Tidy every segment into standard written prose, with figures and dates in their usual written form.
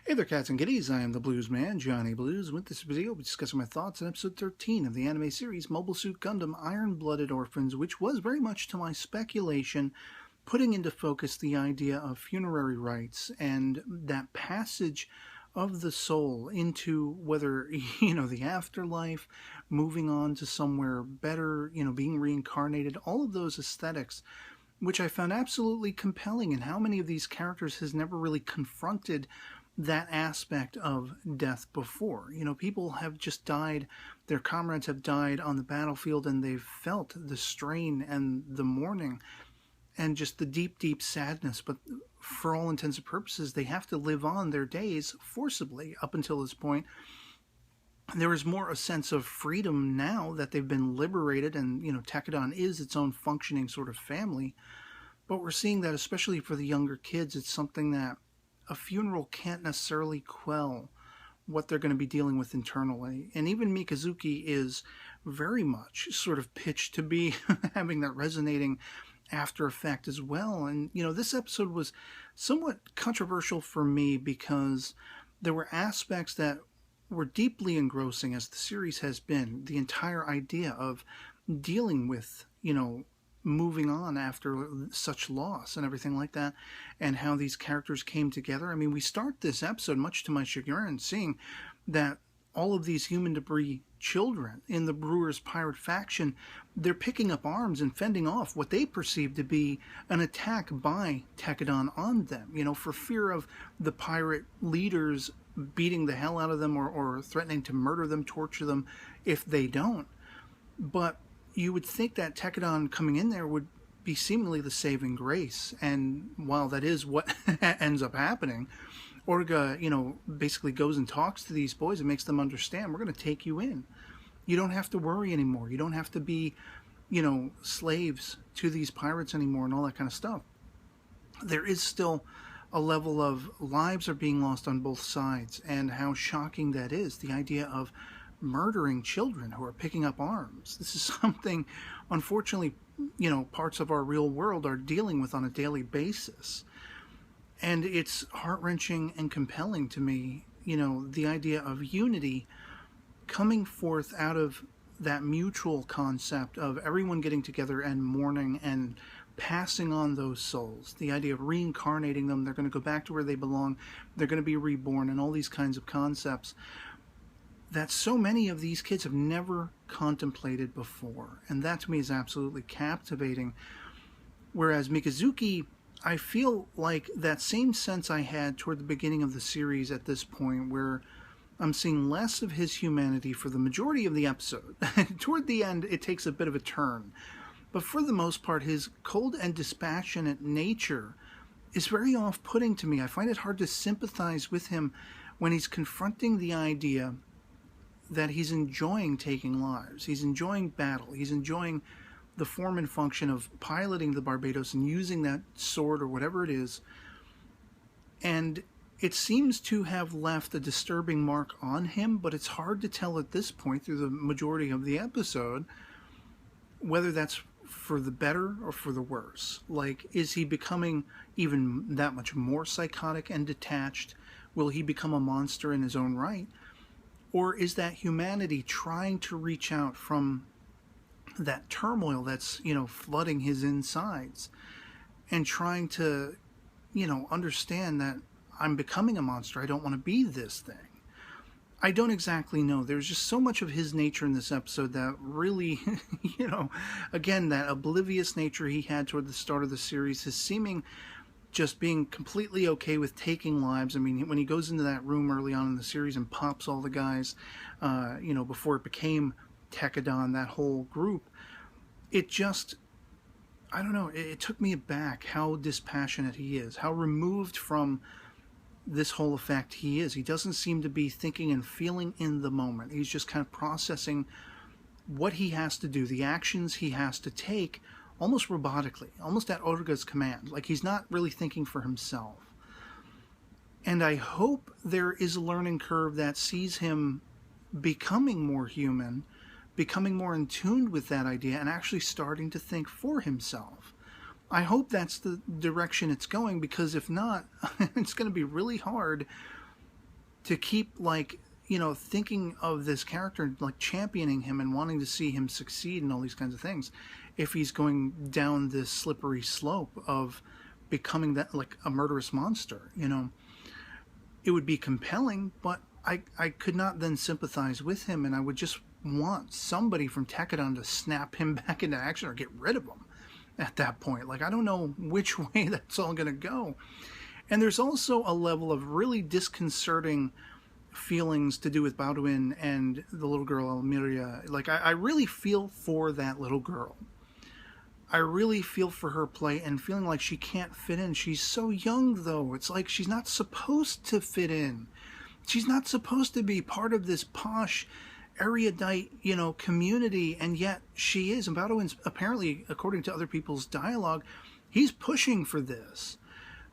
Hey there, cats and kitties. I am the Blues Man, Johnny Blues. With this video, I'll be discussing my thoughts on episode 13 of the anime series Mobile Suit Gundam Iron-Blooded Orphans, which was very much to my speculation putting into focus the idea of funerary rites and that passage of the soul into whether, the afterlife, moving on to somewhere better, being reincarnated, all of those aesthetics, which I found absolutely compelling, and how many of these characters has never really confronted that aspect of death before. People have just died, their comrades have died on the battlefield, and they've felt the strain and the mourning and just the deep, deep sadness. But for all intents and purposes, they have to live on their days forcibly up until this point. There is more a sense of freedom now that they've been liberated, and, Tekadon is its own functioning sort of family. But we're seeing that, especially for the younger kids, it's something that a funeral can't necessarily quell what they're going to be dealing with internally. And even Mikazuki is very much sort of pitched to be having that resonating after effect as well. And, this episode was somewhat controversial for me because there were aspects that were deeply engrossing, as the series has been. The entire idea of dealing with, moving on after such loss and everything like that, and how these characters came together. I mean, we start this episode, much to my chagrin, seeing that all of these human debris children in the Brewer's pirate faction, they're picking up arms and fending off what they perceive to be an attack by Tekadon on them, for fear of the pirate leaders beating the hell out of them or threatening to murder them, torture them if they don't. But you would think that Tekadon coming in there would be seemingly the saving grace. And while that is what ends up happening, Orga, basically goes and talks to these boys and makes them understand, we're going to take you in. You don't have to worry anymore. You don't have to be, slaves to these pirates anymore and all that kind of stuff. There is still a level of lives are being lost on both sides, and how shocking that is. The idea of murdering children who are picking up arms. This is something, unfortunately, parts of our real world are dealing with on a daily basis. And it's heart-wrenching and compelling to me, the idea of unity coming forth out of that mutual concept of everyone getting together and mourning and passing on those souls. The idea of reincarnating them, they're going to go back to where they belong, they're going to be reborn, and all these kinds of concepts that so many of these kids have never contemplated before. And that to me is absolutely captivating. Whereas Mikazuki, I feel like that same sense I had toward the beginning of the series at this point, where I'm seeing less of his humanity for the majority of the episode. Toward the end, it takes a bit of a turn. But for the most part, his cold and dispassionate nature is very off-putting to me. I find it hard to sympathize with him when he's confronting the idea that he's enjoying taking lives. He's enjoying battle. He's enjoying the form and function of piloting the Barbados and using that sword or whatever it is. And it seems to have left a disturbing mark on him, but it's hard to tell at this point through the majority of the episode whether that's for the better or for the worse. Like, is he becoming even that much more psychotic and detached? Will he become a monster in his own right? Or is that humanity trying to reach out from that turmoil that's, flooding his insides, and trying to, understand that I'm becoming a monster. I don't want to be this thing. I don't exactly know. There's just so much of his nature in this episode that really, again, that oblivious nature he had toward the start of the series, his seeming just being completely okay with taking lives. I mean, when he goes into that room early on in the series and pops all the guys, before it became Tekadon, that whole group, it just, I don't know, it took me aback how dispassionate he is, how removed from this whole effect he is. He doesn't seem to be thinking and feeling in the moment. He's just kind of processing what he has to do, the actions he has to take, almost robotically, almost at Orga's command. Like, he's not really thinking for himself. And I hope there is a learning curve that sees him becoming more human, becoming more in tune with that idea, and actually starting to think for himself. I hope that's the direction it's going, because if not, it's going to be really hard to keep, like, thinking of this character, like championing him and wanting to see him succeed and all these kinds of things, if he's going down this slippery slope of becoming that, like, a murderous monster, it would be compelling, but I could not then sympathize with him, and I would just want somebody from Tekkadan to snap him back into action or get rid of him at that point. Like, I don't know which way that's all going to go. And there's also a level of really disconcerting feelings to do with Baldwin and the little girl Almiria. Like, I really feel for that little girl. I really feel for her plight and feeling like she can't fit in. She's so young, though. It's like she's not supposed to fit in. She's not supposed to be part of this posh, erudite, community, and yet she is. And Baldwin's, apparently, according to other people's dialogue, he's pushing for this.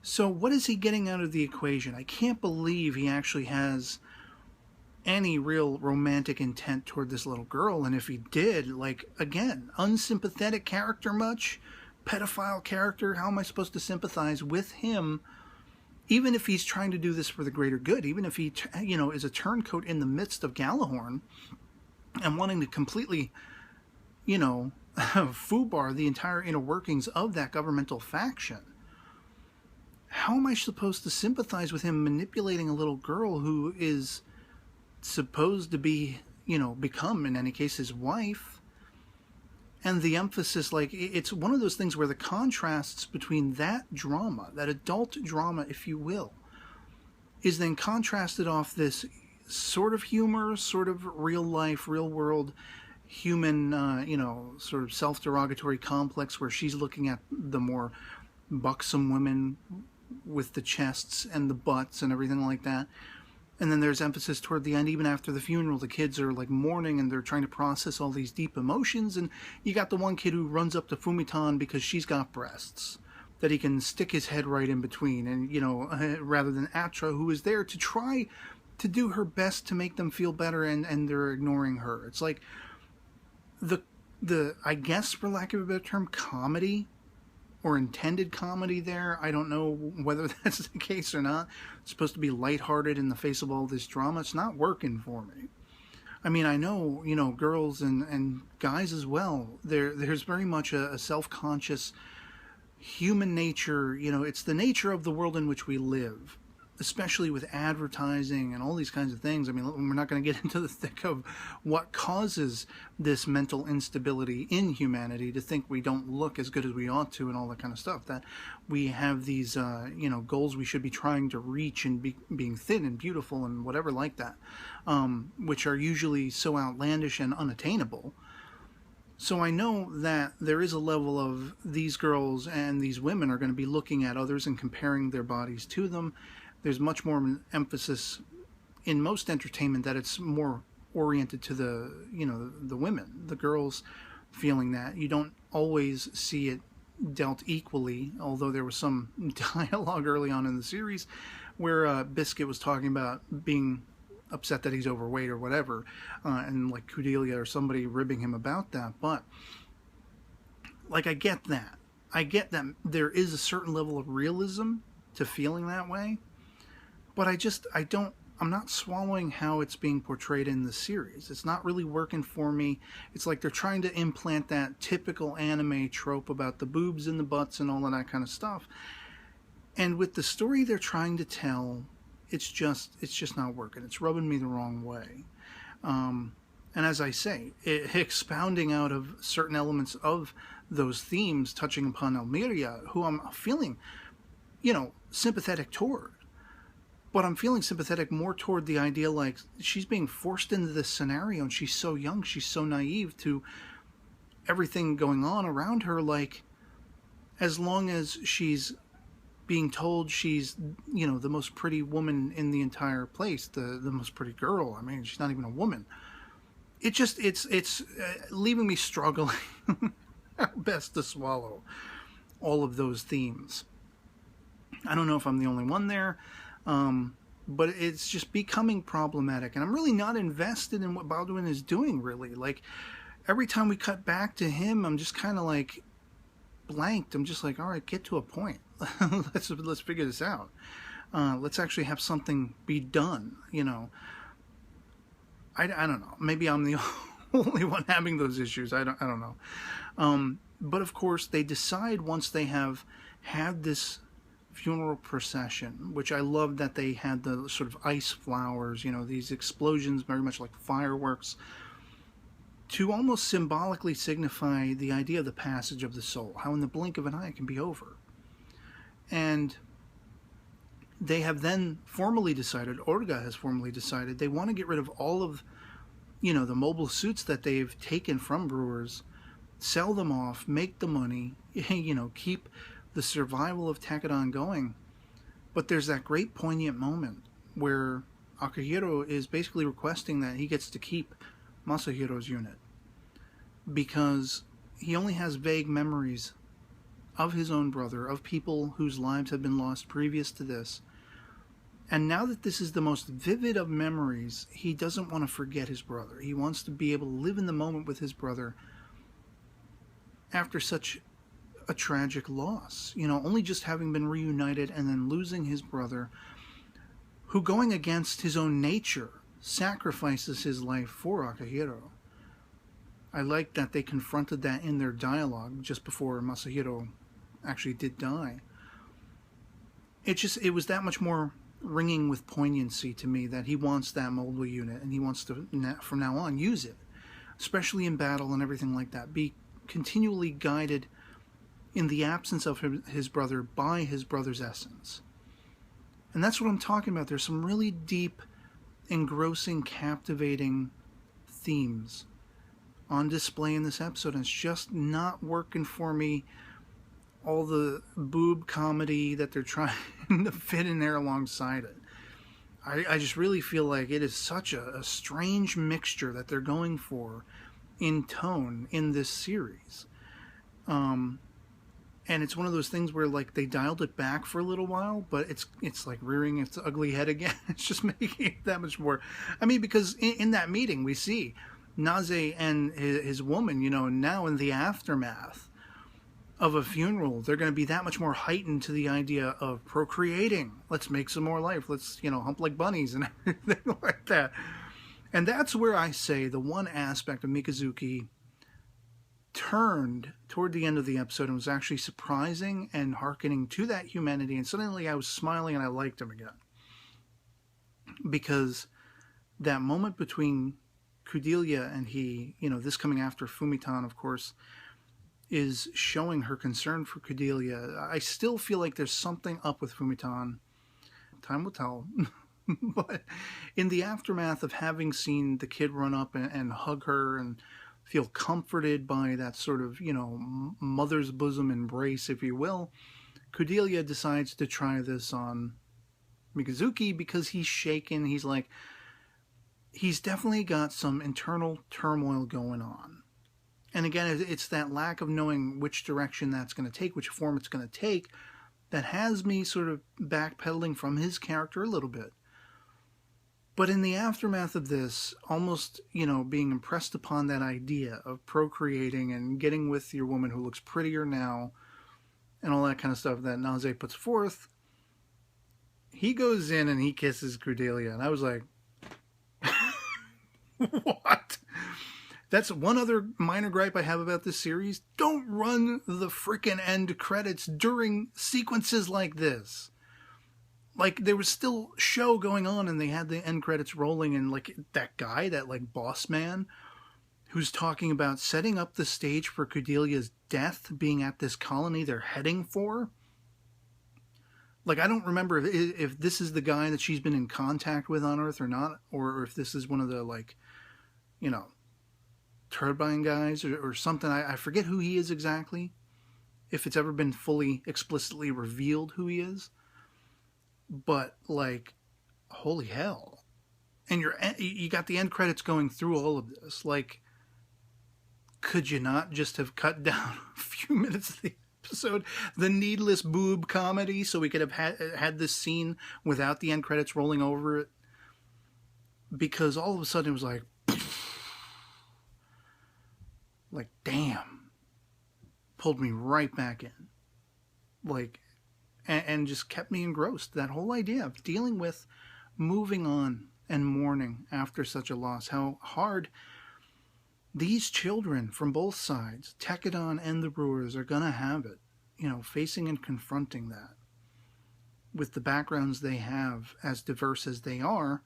So what is he getting out of the equation? I can't believe he actually has any real romantic intent toward this little girl. And if he did, like, again, unsympathetic character much? Pedophile character? How am I supposed to sympathize with him? Even if he's trying to do this for the greater good, even if he, is a turncoat in the midst of Galahorn and wanting to completely, foobar the entire inner workings of that governmental faction, how am I supposed to sympathize with him manipulating a little girl who is supposed to be, become, in any case, his wife? And the emphasis, like, it's one of those things where the contrasts between that drama, that adult drama, if you will, is then contrasted off this sort of humor, sort of real life, real world, human, sort of self-derogatory complex where she's looking at the more buxom women with the chests and the butts and everything like that. And then there's emphasis toward the end, even after the funeral, the kids are like mourning and they're trying to process all these deep emotions. And you got the one kid who runs up to Fumitan because she's got breasts that he can stick his head right in between. And, rather than Atra, who is there to try to do her best to make them feel better, and they're ignoring her. It's like the I guess, for lack of a better term, comedy or intended comedy there. I don't know whether that's the case or not. It's supposed to be lighthearted in the face of all this drama. It's not working for me. I mean, I know, girls and guys as well, there's very much a self-conscious human nature. It's the nature of the world in which we live, especially with advertising and all these kinds of things. I mean, we're not going to get into the thick of what causes this mental instability in humanity to think we don't look as good as we ought to and all that kind of stuff, that we have these, goals we should be trying to reach and being thin and beautiful and whatever like that, which are usually so outlandish and unattainable. So I know that there is a level of these girls and these women are going to be looking at others and comparing their bodies to them. There's much more of an emphasis in most entertainment that it's more oriented to the, the women, the girls feeling that. You don't always see it dealt equally, although there was some dialogue early on in the series where Biscuit was talking about being upset that he's overweight or whatever, and like Cordelia or somebody ribbing him about that. But, like, I get that. I get that there is a certain level of realism to feeling that way. But I'm not swallowing how it's being portrayed in the series. It's not really working for me. It's like they're trying to implant that typical anime trope about the boobs and the butts and all of that kind of stuff. And with the story they're trying to tell, it's just not working. It's rubbing me the wrong way. And as I say, expounding out of certain elements of those themes, touching upon Almiria, who I'm feeling, sympathetic toward. But I'm feeling sympathetic more toward the idea, like, she's being forced into this scenario and she's so young, she's so naive to everything going on around her. Like, as long as she's being told she's, the most pretty woman in the entire place, the most pretty girl. I mean, she's not even a woman. It's leaving me struggling how best to swallow all of those themes. I don't know if I'm the only one there. But it's just becoming problematic, and I'm really not invested in what Baldwin is doing, really. Like, every time we cut back to him, I'm just kind of like blanked. I'm just like, all right, get to a point. Let's figure this out. Let's actually have something be done, you know. I don't know. Maybe I'm the only one having those issues. I don't know. But of course, they decide once they have had this funeral procession, which I love that they had the sort of ice flowers, you know, these explosions, very much like fireworks, to almost symbolically signify the idea of the passage of the soul, how in the blink of an eye it can be over. And they have then formally decided, Orga has formally decided, they want to get rid of all of, you know, the mobile suits that they've taken from brewers, sell them off, make the money, you know, keep the survival of Tekkadan going. But there's that great poignant moment where Akihiro is basically requesting that he gets to keep Masahiro's unit because he only has vague memories of his own brother, of people whose lives have been lost previous to this. And now that this is the most vivid of memories, he doesn't want to forget his brother. He wants to be able to live in the moment with his brother after such a tragic loss. You know, only just having been reunited and then losing his brother, who, going against his own nature, sacrifices his life for Akihiro. I like that they confronted that in their dialogue just before Masahiro actually did die. It was that much more ringing with poignancy to me that he wants that mobile unit and he wants to, from now on, use it, especially in battle and everything like that. Be continually guided in the absence of his brother by his brother's essence. And that's what I'm talking about. There's some really deep, engrossing, captivating themes on display in this episode, and it's just not working for me. All the boob comedy that they're trying to fit in there alongside it. I just really feel like it is such a strange mixture that they're going for in tone in this series. And it's one of those things where, like, they dialed it back for a little while, but it's like rearing its ugly head again. It's just making it that much more. I mean, because in that meeting we see Naze and his woman, you know, now in the aftermath of a funeral, they're going to be that much more heightened to the idea of procreating. Let's make some more life. Let's, you know, hump like bunnies and everything like that. And that's where I say the one aspect of Mikazuki turned toward the end of the episode and was actually surprising and hearkening to that humanity. And suddenly I was smiling and I liked him again. Because that moment between Cordelia and he, you know, this coming after Fumitan, of course, is showing her concern for Cordelia. I still feel like there's something up with Fumitan. Time will tell. But in the aftermath of having seen the kid run up and hug her and feel comforted by that sort of, you know, mother's bosom embrace, if you will, Cordelia decides to try this on Mikazuki because he's shaken. He's like, he's definitely got some internal turmoil going on. And again, it's that lack of knowing which direction that's going to take, which form it's going to take, that has me sort of backpedaling from his character a little bit. But in the aftermath of this, almost, you know, being impressed upon that idea of procreating and getting with your woman who looks prettier now and all that kind of stuff that Naze puts forth, he goes in and he kisses Cordelia. And I was like, what? That's one other minor gripe I have about this series. Don't run the frickin' end credits during sequences like this. Like, there was still show going on and they had the end credits rolling, and like that guy, that like boss man who's talking about setting up the stage for Cordelia's death being at this colony they're heading for. Like, I don't remember if this is the guy that she's been in contact with on Earth or not, or if this is one of the, like, you know, turbine guys or something. I forget who he is exactly, if it's ever been fully explicitly revealed who he is. But, like, holy hell. And you got the end credits going through all of this. Like, could you not just have cut down a few minutes of the episode, the needless boob comedy, so we could have had this scene without the end credits rolling over it? Because all of a sudden it was like, damn, pulled me right back in. Like, and just kept me engrossed. That whole idea of dealing with moving on and mourning after such a loss, how hard these children from both sides, Tekadon and the Brewers, are going to have it, facing and confronting that with the backgrounds they have, as diverse as they are.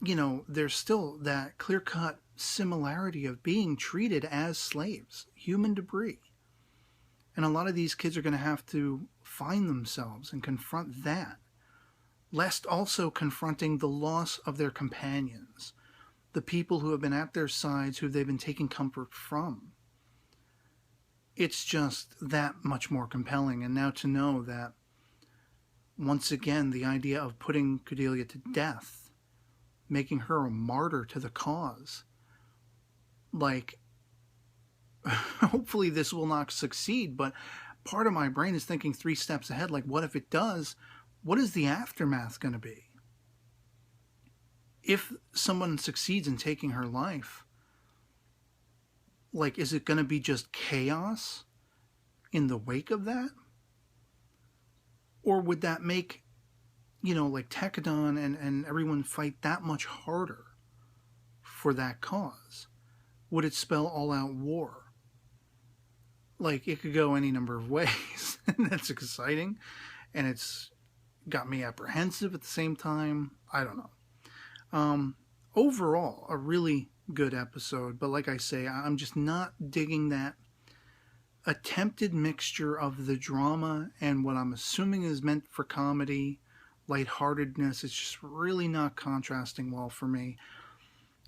There's still that clear-cut similarity of being treated as slaves, human debris. And a lot of these kids are going to have to find themselves and confront that, lest also confronting the loss of their companions, the people who have been at their sides, who they've been taking comfort from. It's just that much more compelling. And now to know that, once again, the idea of putting Cordelia to death, making her a martyr to the cause, hopefully this will not succeed, but part of my brain is thinking 3 steps ahead. What if it does? What is the aftermath going to be? If someone succeeds in taking her life, is it going to be just chaos in the wake of that? Or would that make, Tekadon and everyone fight that much harder for that cause? Would it spell all-out war? It could go any number of ways, and that's exciting, and it's got me apprehensive at the same time. I don't know. Overall, a really good episode, but like I say, I'm just not digging that attempted mixture of the drama and what I'm assuming is meant for comedy, lightheartedness. It's just really not contrasting well for me.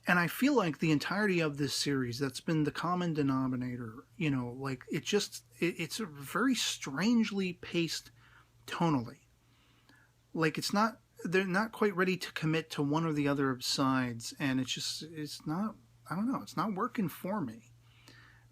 And I feel like the entirety of this series, that's been the common denominator, it's very strangely paced tonally. They're not quite ready to commit to one or the other sides, and it's not working for me.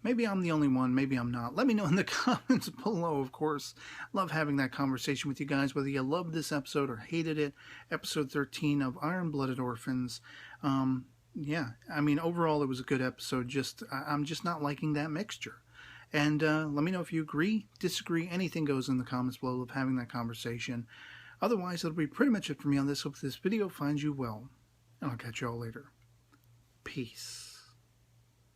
Maybe I'm the only one, maybe I'm not. Let me know in the comments below, of course. Love having that conversation with you guys, whether you loved this episode or hated it. Episode 13 of Iron-Blooded Orphans. Overall it was a good episode. I'm just not liking that mixture. And let me know if you agree, disagree, anything goes in the comments below. Love having that conversation. Otherwise, that'll be pretty much it for me on this. Hope this video finds you well, and I'll catch you all later. Peace.